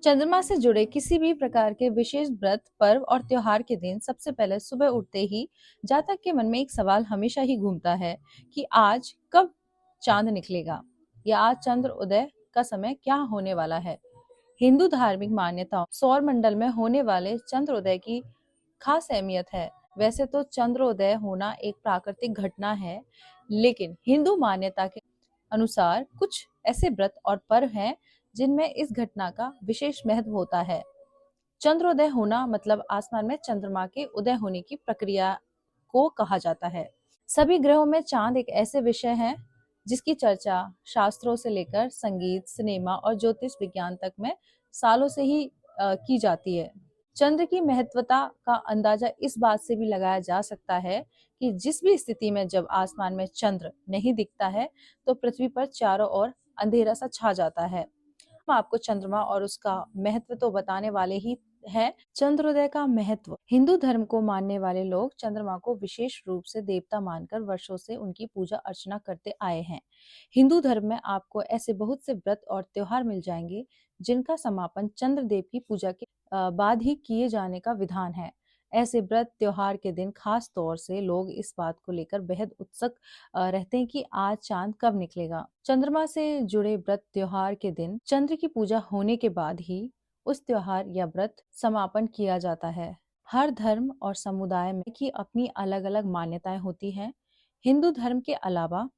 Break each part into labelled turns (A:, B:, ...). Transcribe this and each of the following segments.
A: चंद्रमा से जुड़े किसी भी प्रकार के विशेष व्रत, पर्व और त्योहार के दिन सबसे पहले सुबह उठते ही जातक के मन में एक सवाल हमेशा ही घूमता है कि आज कब चांद निकलेगा या आज चंद्र उदय का समय क्या होने वाला है। हिंदू धार्मिक मान्यताओं सौर मंडल में होने वाले चंद्रोदय की खास अहमियत है। वैसे तो चंद्रोदय होना एक प्राकृतिक घटना है, लेकिन हिंदू मान्यता के अनुसार कुछ ऐसे व्रत और पर्व हैं जिनमें इस घटना का विशेष महत्व होता है। चंद्रोदय होना मतलब आसमान में चंद्रमा के उदय होने की प्रक्रिया को कहा जाता है। सभी ग्रहों में चांद एक ऐसे विषय है जिसकी चर्चा शास्त्रों से लेकर संगीत, सिनेमा और ज्योतिष विज्ञान तक में सालों से ही की जाती है। चंद्र की महत्वता का अंदाजा इस बात से भी लगाया जा सकता है कि जिस भी स्थिति में जब आसमान में चंद्र नहीं दिखता है तो पृथ्वी पर चारों ओर अंधेरा सा छा जाता है। हम आपको चंद्रमा और उसका महत्व तो बताने वाले ही है। चंद्रोदय का महत्व। हिंदू धर्म को मानने वाले लोग चंद्रमा को विशेष रूप से देवता मानकर वर्षों से उनकी पूजा अर्चना करते आए हैं। हिंदू धर्म में आपको ऐसे बहुत से व्रत और त्योहार मिल जाएंगे जिनका समापन चंद्रदेव की पूजा के बाद ही किए जाने का विधान है। ऐसे व्रत त्योहार के दिन खास तौर से लोग इस बात को लेकर बेहद उत्सुक रहते हैं कि आज चांद कब निकलेगा। चंद्रमा से जुड़े व्रत त्योहार के दिन चंद्र की पूजा होने के बाद ही उस त्योहार या व्रत समापन किया जाता है। हर धर्म और समुदाय में की अपनी अलग अलग मान्यताएं होती हैं। हिंदू धर्म के अलावा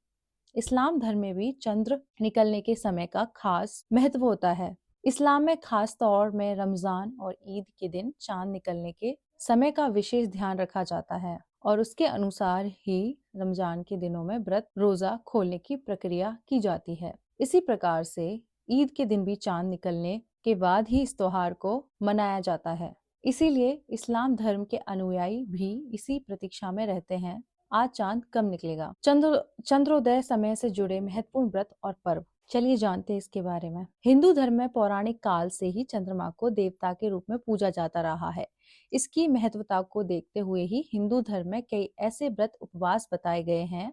A: इस्लाम धर्म में भी चंद्र निकलने के समय का खास महत्व होता है। इस्लाम में खास तौर में रमजान और ईद के दिन चांद निकलने के समय का विशेष ध्यान रखा जाता है और उसके अनुसार ही रमजान के दिनों में व्रत रोजा खोलने की प्रक्रिया की जाती है। इसी प्रकार से ईद के दिन भी चांद निकलने के बाद ही इस त्योहार को मनाया जाता है। इसीलिए इस्लाम धर्म के अनुयायी भी इसी प्रतीक्षा में रहते हैं आज चांद कब निकलेगा। चंद्रोदय समय से जुड़े महत्वपूर्ण व्रत और पर्व, चलिए जानते हैं इसके बारे में। हिंदू धर्म में पौराणिक काल से ही चंद्रमा को देवता के रूप में पूजा जाता रहा है। इसकी महत्वता को देखते हुए ही हिंदू धर्म में कई ऐसे व्रत उपवास बताए गए हैं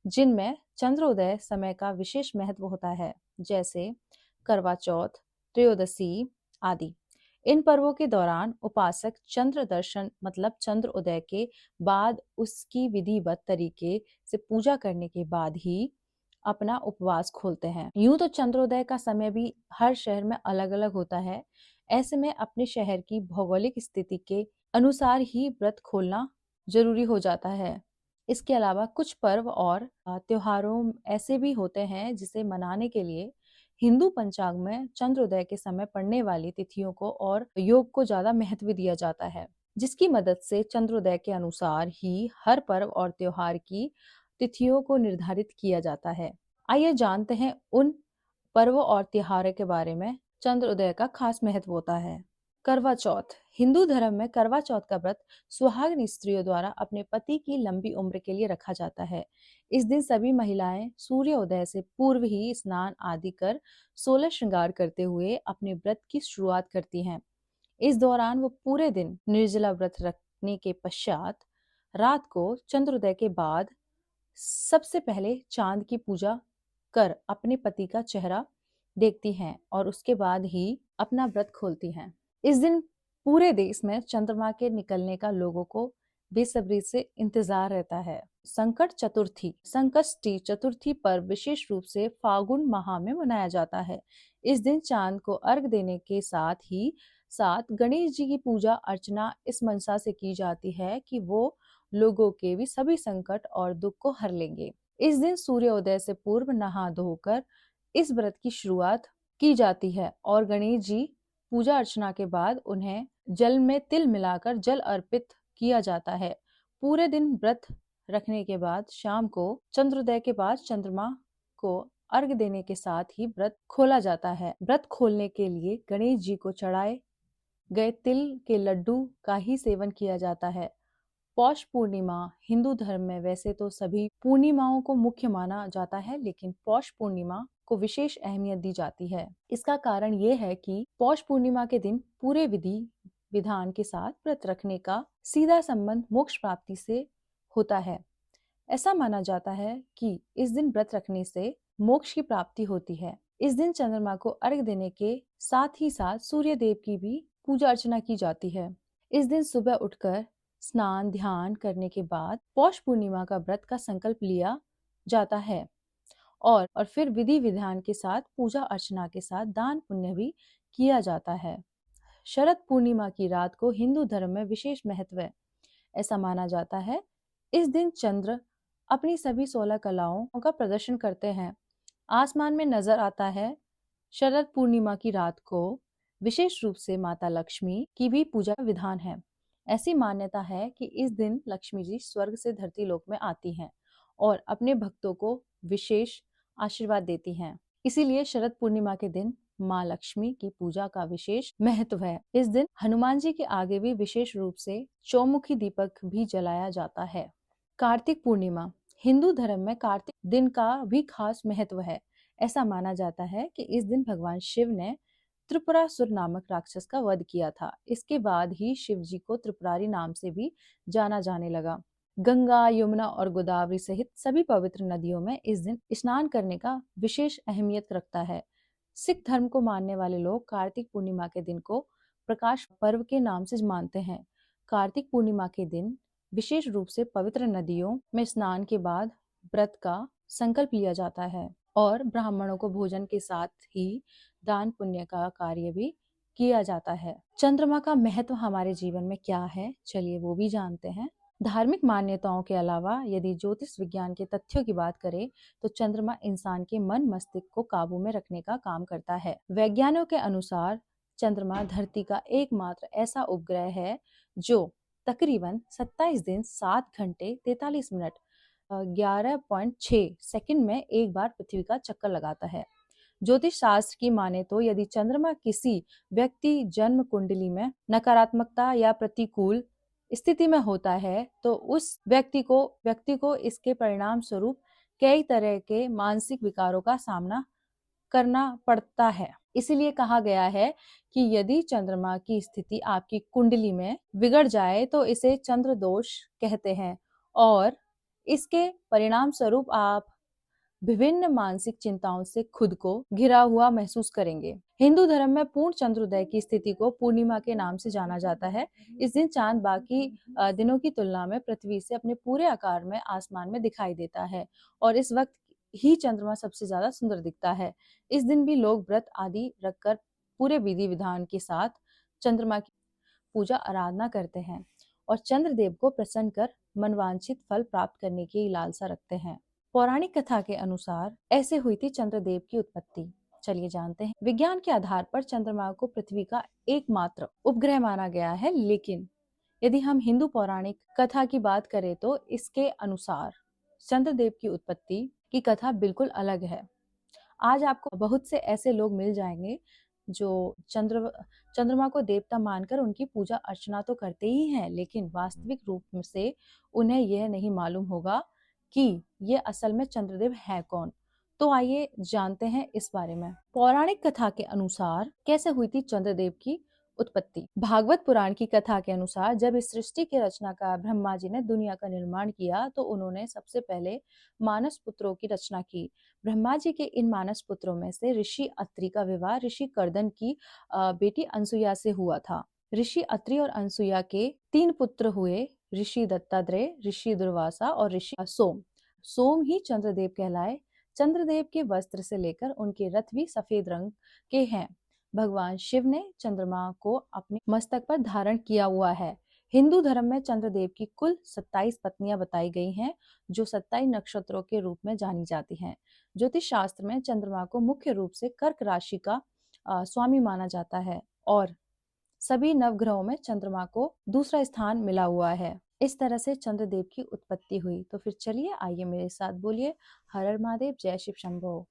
A: जिनमें चंद्रोदय समय का विशेष महत्व होता है, जैसे करवा चौथ, त्रयोदशी आदि। इन पर्वों के दौरान उपासक चंद्र दर्शन मतलब चंद्र उदय के बाद उसकी विधिवत तरीके से पूजा करने के बाद ही अपना उपवास खोलते हैं। यूं तो चंद्रोदय का समय भी हर शहर में अलग अलग होता है। ऐसे में अपने शहर की भौगोलिक स्थिति के अनुसार ही व्रत खोलना जरूरी हो जाता है। इसके अलावा कुछ पर्व और त्योहारों ऐसे भी होते हैं जिसे मनाने के लिए हिंदू पंचांग में चंद्रोदय के समय पड़ने वाली तिथियों को और योग को ज्यादा महत्व दिया जाता है, जिसकी मदद से चंद्रोदय के अनुसार ही हर पर्व और त्योहार की तिथियों को निर्धारित किया जाता है। आइए जानते हैं उन पर्व और त्योहारों के बारे में चंद्रोदय का खास महत्व होता है। करवा चौथ। हिंदू धर्म में करवा चौथ का व्रत सुहागिन स्त्रियों द्वारा अपने पति की लंबी उम्र के लिए रखा जाता है। इस दिन सभी महिलाएं सूर्योदय से पूर्व ही स्नान आदि कर 16 श्रृंगार करते हुए अपने व्रत की शुरुआत करती हैं। इस दौरान वो पूरे दिन निर्जला व्रत रखने के पश्चात रात को चंद्रोदय के बाद सबसे पहले चांद की पूजा कर अपने पति का चेहरा देखती हैं और उसके बाद ही अपना व्रत खोलती हैं। इस दिन पूरे देश में चंद्रमा के निकलने का लोगों को बेसब्री से इंतजार रहता है। संकष्टी चतुर्थी पर विशेष रूप से फागुन माह में मनाया जाता है। इस दिन चांद को अर्घ देने के साथ गणेश जी की पूजा अर्चना इस मनसा से की जाती है कि वो लोगों के भी सभी संकट और दुख को हर लेंगे। इस दिन सूर्योदय से पूर्व नहा धोकर इस व्रत की शुरुआत की जाती है और गणेश जी पूजा अर्चना के बाद उन्हें जल में तिल मिलाकर जल अर्पित किया जाता है। पूरे दिन व्रत रखने के बाद शाम को चंद्रोदय के बाद चंद्रमा को अर्घ देने के साथ ही व्रत खोला जाता है। व्रत खोलने के लिए गणेश जी को चढ़ाए गए तिल के लड्डू का ही सेवन किया जाता है। पौष पूर्णिमा। हिंदू धर्म में वैसे तो सभी पूर्णिमाओं को मुख्य माना जाता है, लेकिन पौष पूर्णिमा को विशेष अहमियत दी जाती है। इसका कारण ये है कि पौष पूर्णिमा के दिन पूरे विधि विधान के साथ व्रत रखने का सीधा संबंध मोक्ष प्राप्ति से होता है। ऐसा माना जाता है कि इस दिन व्रत रखने से मोक्ष की प्राप्ति होती है। इस दिन चंद्रमा को अर्घ्य देने के साथ ही साथ सूर्य देव की भी पूजा अर्चना की जाती है। इस दिन सुबह उठकर स्नान ध्यान करने के बाद पौष पूर्णिमा का व्रत का संकल्प लिया जाता है और फिर विधि विधान के साथ पूजा अर्चना के साथ दान पुण्य भी किया जाता है। शरद पूर्णिमा की रात को हिंदू धर्म में विशेष महत्व है। ऐसा माना जाता है इस दिन चंद्र अपनी सभी 16 कलाओं का प्रदर्शन करते हैं। आसमान में नजर आता है। शरद पूर्णिमा की रात को विशेष रूप से माता लक्ष्मी की भी पूजा का विधान है। ऐसी मान्यता है कि इस दिन लक्ष्मी जी स्वर्ग से धरती लोक में आती हैं और अपने भक्तों को विशेष आशीर्वाद देती हैं। इसीलिए शरद पूर्णिमा के दिन माँ लक्ष्मी की पूजा का विशेष महत्व है। इस दिन हनुमान जी के आगे भी विशेष रूप से चौमुखी दीपक भी जलाया जाता है। कार्तिक पूर्णिमा हिंदू धर्म में कार्तिक दिन का भी खास महत्व है। ऐसा माना जाता है कि इस दिन भगवान शिव ने त्रिपुरासुर नामक राक्षस का वध किया था। इसके बाद ही शिव जी को त्रिपुरारी नाम से भी जाना जाने लगा। गंगा यमुना और गोदावरी सहित सभी पवित्र नदियों में इस दिन स्नान करने का विशेष अहमियत रखता है। सिख धर्म को मानने वाले लोग कार्तिक पूर्णिमा के दिन को प्रकाश पर्व के नाम से मानते हैं। कार्तिक पूर्णिमा के दिन विशेष रूप से पवित्र नदियों में स्नान के बाद व्रत का संकल्प लिया जाता है और ब्राह्मणों को भोजन के साथ ही दान पुण्य का कार्य भी किया जाता है। चंद्रमा का महत्व हमारे जीवन में क्या है, चलिए वो भी जानते हैं। धार्मिक मान्यताओं के अलावा यदि ज्योतिष विज्ञान के तथ्यों की बात करें तो चंद्रमा इंसान के मन मस्तिष्क को काबू में रखने का काम करता है। वैज्ञानिकों के अनुसार चंद्रमा धरती का एकमात्र ऐसा उपग्रह है जो तकरीबन 27 दिन 7 घंटे 43 मिनट 11.6 सेकंड में एक बार पृथ्वी का चक्कर लगाता है। ज्योतिष शास्त्र की माने तो यदि चंद्रमा किसी व्यक्ति जन्म कुंडली में नकारात्मकता या प्रतिकूल स्थिति में होता है तो उस व्यक्ति को इसके परिणाम स्वरूप कई तरह के मानसिक विकारों का सामना करना पड़ता है। इसीलिए कहा गया है कि यदि चंद्रमा की स्थिति आपकी कुंडली में बिगड़ जाए तो इसे चंद्र दोष कहते हैं और इसके परिणाम स्वरूप आप विभिन्न मानसिक चिंताओं से खुद को घिरा हुआ महसूस करेंगे। हिंदू धर्म में पूर्ण चंद्रोदय की स्थिति को पूर्णिमा के नाम से जाना जाता है। इस दिन चांद बाकी दिनों की तुलना में पृथ्वी से अपने पूरे आकार में आसमान में दिखाई देता है और इस वक्त ही चंद्रमा सबसे ज्यादा सुंदर दिखता है। इस दिन भी लोग व्रत आदि रखकर पूरे विधि विधान के साथ चंद्रमा की पूजा आराधना करते हैं और चंद्रदेव को प्रसन्न कर मनवांछित फल प्राप्त करने की लालसा रखते हैं। पौराणिक कथा के अनुसार ऐसे हुई थी चंद्रदेव की उत्पत्ति। चलिए जानते हैं। विज्ञान के आधार पर चंद्रमा को पृथ्वी का एकमात्र उपग्रह माना गया है, लेकिन यदि हम हिंदू पौराणिक कथा की बात करें तो इसके अनुसार चंद्रदेव की उत्पत्ति की कथा बिल्कुल अलग है। आज आपको बहुत से ऐसे लोग मिल जाएंगे जो चंद्रमा को देवता मानकर उनकी पूजा अर्चना तो करते ही हैं, लेकिन वास्तविक रूप से उन्हें यह नहीं मालूम होगा कि ये असल में चंद्रदेव है कौन। तो आइए जानते हैं इस बारे में। पौराणिक कथा के अनुसार कैसे हुई थी चंद्रदेव की उत्पत्ति। भागवत पुराण की कथा के अनुसार जब इस सृष्टि के रचनाकार ब्रह्मा जी ने दुनिया का निर्माण किया तो उन्होंने सबसे पहले मानस पुत्रों की रचना की। ब्रह्मा जी के इन मानस पुत्रों में से ऋषि अत्रि का विवाह ऋषि कर्दन की बेटी अनसुईया से हुआ था। ऋषि अत्रि और अनसुईया के 3 पुत्र हुए, ऋषि दत्तात्रेय, ऋषि दुर्वासा और ऋषि सोम। सोम ही चंद्रदेव कहलाए। चंद्रदेव के वस्त्र से लेकर उनके रथ भी सफेद रंग के हैं। भगवान शिव ने चंद्रमा को अपने मस्तक पर धारण किया हुआ है। हिंदू धर्म में चंद्रदेव की कुल 27 पत्नियां बताई गई हैं, जो 27 नक्षत्रों के रूप में जानी जाती हैं। ज्योतिष शास्त्र में चंद्रमा को मुख्य रूप से कर्क राशि का स्वामी माना जाता है और सभी नवग्रहों में चंद्रमा को दूसरा स्थान मिला हुआ है। इस तरह से चंद्रदेव की उत्पत्ति हुई। तो फिर चलिए आइए मेरे साथ बोलिए हर हर महादेव, जय शिव शंभो।